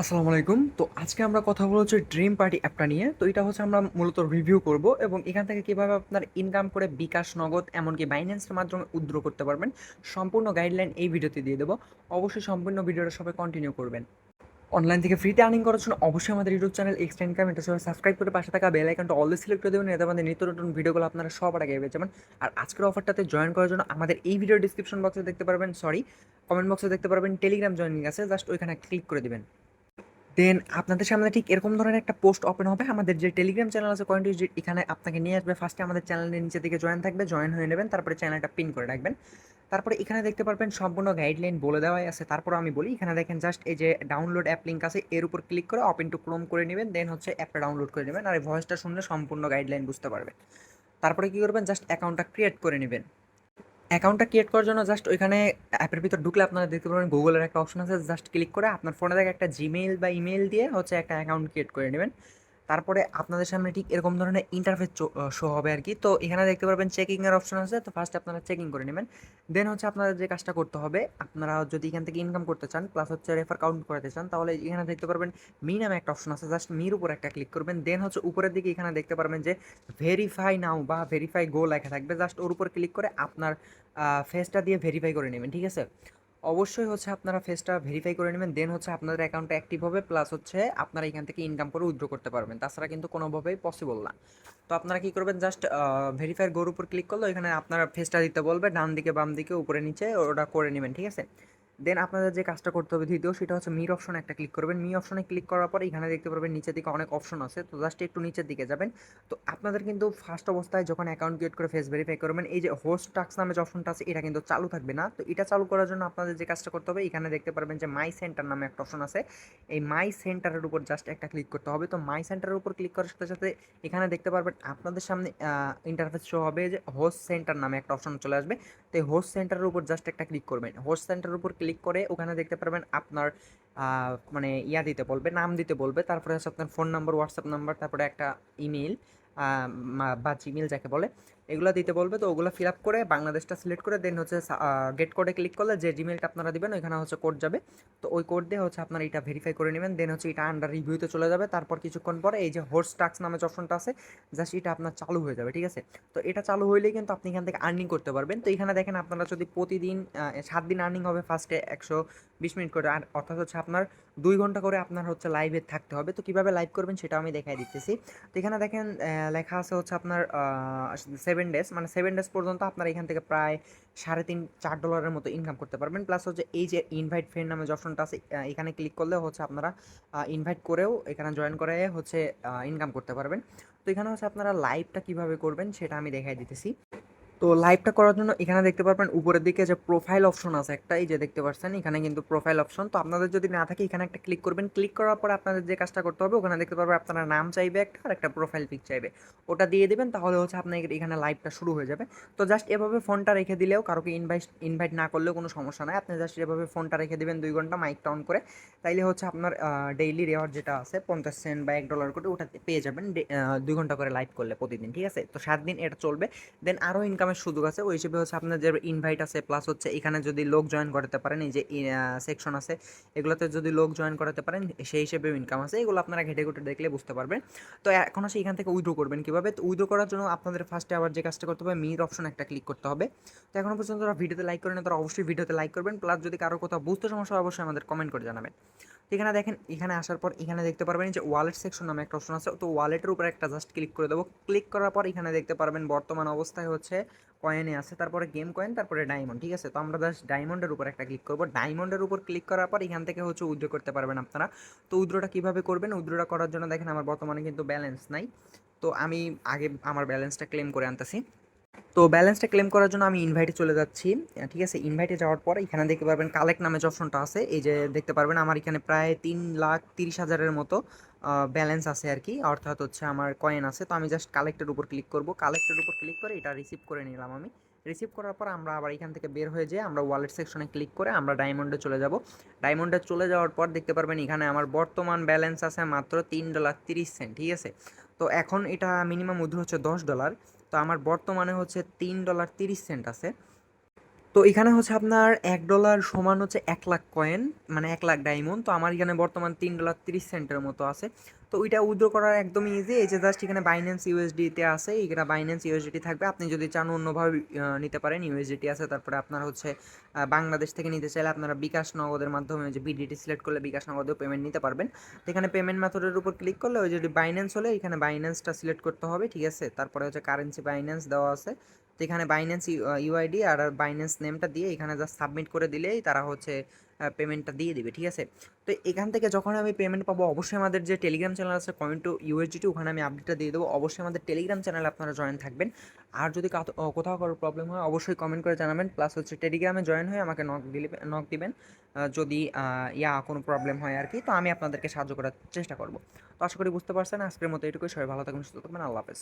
আসসালামু আলাইকুম। তো আজকে আমরা কথা বলবো হচ্ছে ড্রিম পার্টি অ্যাপটা নিয়ে। তো এটা হচ্ছে আমরা মূলত রিভিউ করব এবং এখান থেকে কিভাবে আপনার ইনকাম করে বিকাশ, নগদ এমনকি বাইন্যান্সের মাধ্যমে উইথড্র করতে পারবেন। সম্পূর্ণ গাইডলাইন এই ভিডিওতে দিয়ে দেবো। অবশ্যই সম্পূর্ণ ভিডিওটা সবাই কন্টিনিউ করবেন। অনলাইন থেকে ফ্রিতে আর্নিং করার জন্য অবশ্যই আমাদের ইউটিউব চ্যানেল এক্সট্রা ইনকাম এটা সবাই সাবস্ক্রাইব করে পাশে থাকা বেল আইকনটা অলওয়েজ সিলেক্ট করে দেবেন। এতে আমাদের নিত্য নতুন ভিডিওগুলো আপনারা সবার আগে পেয়ে যাবেন। আর আজকের অফারটাতে জয়েন করার জন্য আমাদের এই ভিডিও ডিসক্রিপশন বক্সে দেখতে পারবেন, কমেন্ট বক্সে দেখতে পারবেন টেলিগ্রাম জয়েনিং আছে, জাস্ট ওইখানে ক্লিক করে দিবেন। দেন আপনাদের সামনে ঠিক এরকম ধরনের একটা পোস্ট ওপেন হবে। আমাদের যে টেলিগ্রাম চ্যানেল আছে কয়েন ডিজিট, এখানে আপনাকে নিয়ে আসবে। ফার্স্টে আমাদের চ্যানেলের নিচে দিকে জয়েন থাকবে, জয়েন হয়ে নেবেন, তারপরে চ্যানেলটা পিন করে রাখবেন। তারপরে এখানে দেখতে পারবেন সম্পূর্ণ গাইডলাইন বলে দেওয়াই আছে। তারপর আমি বলি, এখানে দেখেন জাস্ট এই যে ডাউনলোড অ্যাপ লিঙ্ক আছে, এর উপর ক্লিক করে ওপেন টু ক্রোম করে নেবেন। দেন হচ্ছে অ্যাপটা ডাউনলোড করে নেবেন, আর এই ভয়েসটা শুনলে সম্পূর্ণ গাইডলাইন বুঝতে পারবেন। তারপরে কি করবেন, জাস্ট অ্যাকাউন্টটা ক্রিয়েট করে নেবেন। অ্যাকাউন্টটা ক্রিয়েট করার জন্য জাস্ট ওইখানে অ্যাপের ভিতর ঢুকলে আপনারা দেখতে পাবেন গুগলের একটা অপশন আছে, জাস্ট ক্লিক করে আপনার ফোনে থেকে একটা জিমেইল বা ইমেল দিয়ে হচ্ছে একটা অ্যাকাউন্ট ক্রিয়েট করে নেবেন। তারপরে আপনাদের সামনে ঠিক এরকম ধরনের ইন্টারফেস শো হবে আর কি। তো এখানে দেখতে পারবেন চেকিংয়ের অপশন আছে, তো ফার্স্ট আপনারা চেকিং করে নেবেন। দেন হচ্ছে আপনাদের যে কাজটা করতে হবে, আপনারা যদি এখান থেকে ইনকাম করতে চান প্লাস হচ্ছে রেফার কাউন্ট করাতে চান, তাহলে এখানে দেখতে পারবেন মি নামে একটা অপশন আছে, জাস্ট মির উপর একটা ক্লিক করবেন। দেন হচ্ছে উপরের দিকে এখানে দেখতে পারবেন যে ভেরিফাই নাও বা ভেরিফাই গো লেখা থাকবে, জাস্ট ওর উপর ক্লিক করে আপনার ফেসটা দিয়ে ভেরিফাই করে নেবেন, ঠিক আছে। অবশ্যই হচ্ছে আপনারা ফেসটা ভেরিফাই করে নেবেন। দেন হচ্ছে আপনাদের অ্যাকাউন্টটা অ্যাক্টিভ হবে, প্লাস হচ্ছে আপনারা এখান থেকে ইনকাম করে উইথড্র করতে পারবেন। তাছাড়া কিন্তু কোনোভাবেই পসিবল না। তো আপনারা কি করবেন, জাস্ট ভেরিফায়ার গোর উপর ক্লিক করলে এখানে আপনার ফেসটা দিতে বলবে, ডান দিকে বাম দিকে উপরে নিচে ওটা করে নেবেন, ঠিক আছে। দেন আপনাদের যে কাজটা করতে হবে দ্বিতীয়, সেটা হচ্ছে মির অপশনে একটা ক্লিক করবেন। মি অপশনে ক্লিক করার পর এখানে দেখতে পারবেন নিচের দিকে অনেক অপশন আছে, তো জাস্ট একটু নিচের দিকে যাবেন। তো আপনাদের কিন্তু ফার্স্ট অবস্থায় যখন অ্যাকাউন্ট ক্রিয়েট করে ফেস ভেরিফাই করবেন, এই যে হোস্ট টাস্ক নামে যে অপশনটা আছে এটা কিন্তু চালু থাকবে না। তো এটা চালু করার জন্য আপনাদের যে কাজটা করতে হবে, এখানে দেখতে পারবেন যে মাই সেন্টার নামে একটা অপশন আছে। এই মাই সেন্টারের উপর জাস্ট একটা ক্লিক করতে হবে। তো মাই সেন্টারের উপর ক্লিক করার সাথে সাথে এখানে দেখতে পারবেন আপনাদের সামনে ইন্টারফেস শো হবে যে হোস্ট সেন্টার নামে একটা অপশন চলে আসবে। তো এই হোস্ট সেন্টারের উপর জাস্ট একটা ক্লিক করবেন। হোস্ট সেন্টারের উপর ক্লিক করে ওখানে দেখতে পারবেন আপনার মানে ইয়া দিতে বলবে, নাম দিতে বলবে, তারপরে হচ্ছে আপনার ফোন নাম্বার, হোয়াটসঅ্যাপ নাম্বার, তারপরে একটা ইমেল বা জিমেল যাকে বলে, এগুলো দিতে বলবে। তো ওগুলো ফিল আপ করে বাংলাদেশটা সিলেক্ট করে দেন হচ্ছে গেট কোডে ক্লিক করলে যে জিমেলটা আপনারা দিবেন ওইখানে হচ্ছে কোড যাবে। তো ওই কোড দিয়ে হচ্ছে আপনারা এটা ভেরিফাই করে নেবেন। দেন হচ্ছে এটা আন্ডার রিভিউতে চলে যাবে। তারপর কিছুক্ষণ পরে এই যে হোস্ট টাস্ক নামে যে অপশনটা আছে, জাস্ট এটা আপনার চালু হয়ে যাবে, ঠিক আছে। তো এটা চালু হইলেই কিন্তু আপনি এখান থেকে আর্নিং করতে পারবেন। তো এখানে দেখেন আপনারা যদি প্রতিদিন 7 দিন আর্নিং হবে, ফার্স্টে 120 মিনিট করে, আর অর্থাৎ হচ্ছে আপনার 2 ঘন্টা করে আপনার হচ্ছে লাইভে থাকতে হবে। তো কীভাবে লাইভ করবেন সেটা আমি দেখাই দিতেছি। তো এখানে দেখেন লেখা আছে হচ্ছে আপনার 7 ডেজ, মানে 7 ডেজ পর্যন্ত আপনার এখান থেকে প্রায় $3.5-4 মতো ইনকাম করতে পারবেন। প্লাস হচ্ছে এই যে ইনভাইট ফ্রেন্ড নামে যে অপশনটা আছে, এখানে ক্লিক করলে হচ্ছে আপনারা ইনভাইট করেও এখানে জয়েন করে হচ্ছে ইনকাম করতে পারবেন। তো এখানে হচ্ছে আপনারা লাইভটা কিভাবে করবেন সেটা আমি দেখাই দিতেছি। তো লাইভটা করার জন্য এখানে দেখতে পারবেন উপরের দিকে যে প্রোফাইল অপশন আছে একটা, এই যে দেখতে পাচ্ছেন এখানে কিন্তু প্রোফাইল অপশন। তো আপনাদের যদি না থাকে এখানে একটা ক্লিক করবেন। ক্লিক করার পর আপনাদের যে কাজটা করতে হবে, ওখানে দেখতে পারবেন আপনারা নাম চাইবে একটা, আর একটা প্রোফাইল পিক চাইবে, ওটা দিয়ে দেবেন। তাহলে হচ্ছে আপনার এখানে লাইভটা শুরু হয়ে যাবে। তো জাস্ট এভাবে ফোনটা রেখে দিলেও, কারোকে ইনভাইট না করলেও কোনো সমস্যা নাই। আপনি জাস্ট এভাবে ফোনটা রেখে দেবেন 2 ঘন্টা মাইকটা অন করে, তাইলে হচ্ছে আপনার ডেইলি রেওয়ার্ড যেটা আছে 50 সেন্ট বা $1 করে, ওটা পেয়ে যাবেন 2 ঘন্টা করে লাইভ করলে প্রতিদিন, ঠিক আছে। তো 7 দিন এটা চলবে। দেন আরও ইনকামের সুযোগ আছে, ওই হিসেবে হচ্ছে আপনার যে ইনভাইট আছে, প্লাস হচ্ছে এখানে যদি লোক জয়েন করাতে পারেন, এই যে সেকশন আছে এগুলোতে যদি লোক জয়েন করাতে পারেন, সেই হিসেবেও ইনকাম আছে। এগুলো আপনারা ঘেটে ঘুটে দেখলে বুঝতে পারবেন। তো এখন হচ্ছে এখান থেকে উইথড্র করবেন কীভাবে। তো উইথড্র করার জন্য আপনাদের ফার্স্টে আবার যে কাজটা করতে হবে, মির অপশন একটা ক্লিক করতে হবে। তো এখনও পর্যন্ত যারা ভিডিওতে লাইক করেন তারা অবশ্যই ভিডিওতে লাইক করবেন, প্লাস যদি কারো কোথাও বুঝতে সমস্যা হয় অবশ্যই আমাদের কমেন্ট করে জানাবেন। তো এখানে দেখেন, এখানে আসার পর এখানে দেখতে পারবেন যে ওয়ালেট সেকশন নামে একটা অপশন আছে। তো ওয়ালেটের উপর একটা জাস্ট ক্লিক করে দেবো। ক্লিক করার পর এখানে দেখতে পারবেন বর্তমান অবস্থায় হচ্ছে কয়েনে আছে, তারপরে গেম কয়েন, তারপরে ডায়মন্ড, ঠিক আছে। তো আমরা জাস্ট ডায়মন্ডের উপর একটা ক্লিক করবো। ডায়মন্ডের উপর ক্লিক করার পর এখান থেকে হচ্ছে উইথড্র করতে পারবেন আপনারা। তো উইথড্রটা কীভাবে করবেন, উইথড্রটা করার জন্য দেখেন আমার বর্তমানে কিন্তু ব্যালেন্স নাই। তো আমি আগে আমার ব্যালেন্সটা ক্লেম করে আনতেছি। তো ব্যালেন্সটা ক্লেম করার জন্য আমি ইনভাইটে চলে যাচ্ছি, ঠিক আছে। ইনভাইটে যাওয়ার পর এখানে দেখতে পারবেন কালেক্ট নামে যে অপশনটা আছে, এই যে দেখতে পারবেন আমার এখানে প্রায় 3,30,000-এর মতো ব্যালেন্স আছে আর কি, অর্থাৎ হচ্ছে আমার কয়েন আছে। তো আমি জাস্ট কালেক্টের উপর ক্লিক করব। কালেক্টের উপর ক্লিক করে এটা রিসিভ করে নিলাম আমি। রিসিভ করার পর আমরা আবার এখান থেকে বের হয়ে যেয়ে আমরা ওয়ালেট সেকশনে ক্লিক করে আমরা ডায়মন্ডে চলে যাব। ডায়মন্ডে চলে যাওয়ার পর দেখতে পারবেন এখানে আমার বর্তমান ব্যালেন্স আছে মাত্র $3.30, ঠিক আছে। তো এখন এটা মিনিমাম উইথড্র হচ্ছে $10। তো আমার বর্তমানে হচ্ছে $3.30 আছে। তো এখানে হচ্ছে আপনার $1 সমান হচ্ছে 1 লাখ কয়েন, মানে 1 লাখ ডায়মন্ড। তো আমার এখানে বর্তমান $3.30 মতো আছে। তো ওইটা উইথড্র করার একদমই ইজি। এই যে জাস্ট এখানে বাইন্যান্স ইউএসডিতে আছে, এখানে বাইন্যান্স ইউএসডিটি থাকবে। আপনি যদি চান অন্যভাবে নিতে পারেন, ইউএসডিটি আছে। তারপরে আপনার হচ্ছে বাংলাদেশ থেকে নিতে চাইলে আপনারা বিকাশ নগদের মাধ্যমে যে বিডিটি সিলেক্ট করলে বিকাশ নগদেও পেমেন্ট নিতে পারবেন। তো এখানে পেমেন্ট মেথডের উপর ক্লিক করলে ওই যদি বাইন্যান্স হলে এখানে বাইন্যান্সটা সিলেক্ট করতে হবে, ঠিক আছে। তারপরে হচ্ছে কারেন্সি বাইন্যান্স দেওয়া আছে। তো এখানে বাইন্যান্স ইউআইডি আর বাইন্যান্স নেমটা দিয়ে এখানে জাস্ট সাবমিট করে দিলেই তারা হচ্ছে পেমেন্টটা দিয়ে দিবে, ঠিক আছে। তো এখান থেকে যখন আমি পেমেন্ট পাবো, অবশ্যই আমাদের যে টেলিগ্রাম চ্যানেল আছে কয়েন টু ইউএসডিটি, ওখানে আমি আপডেটটা দিয়ে দেবো। অবশ্যই আমাদের টেলিগ্রাম চ্যানেলে আপনারা জয়েন থাকবেন। আর যদি কোথাও কারো প্রবলেম হয় অবশ্যই কমেন্ট করে জানাবেন, প্লাস হচ্ছে টেলিগ্রামে জয়েন হয়ে আমাকে নক দিবেন যদি কোনো প্রবলেম হয় আর কি। তো আমি আপনাদেরকে সাহায্য করার চেষ্টা করবো। তো আশা করি বুঝতে পারছেন। আজকের মতো এটুকুই। সবাই ভালো থাকবেন, সুস্থ থাকবেন। আল্লাহ হাফেজ।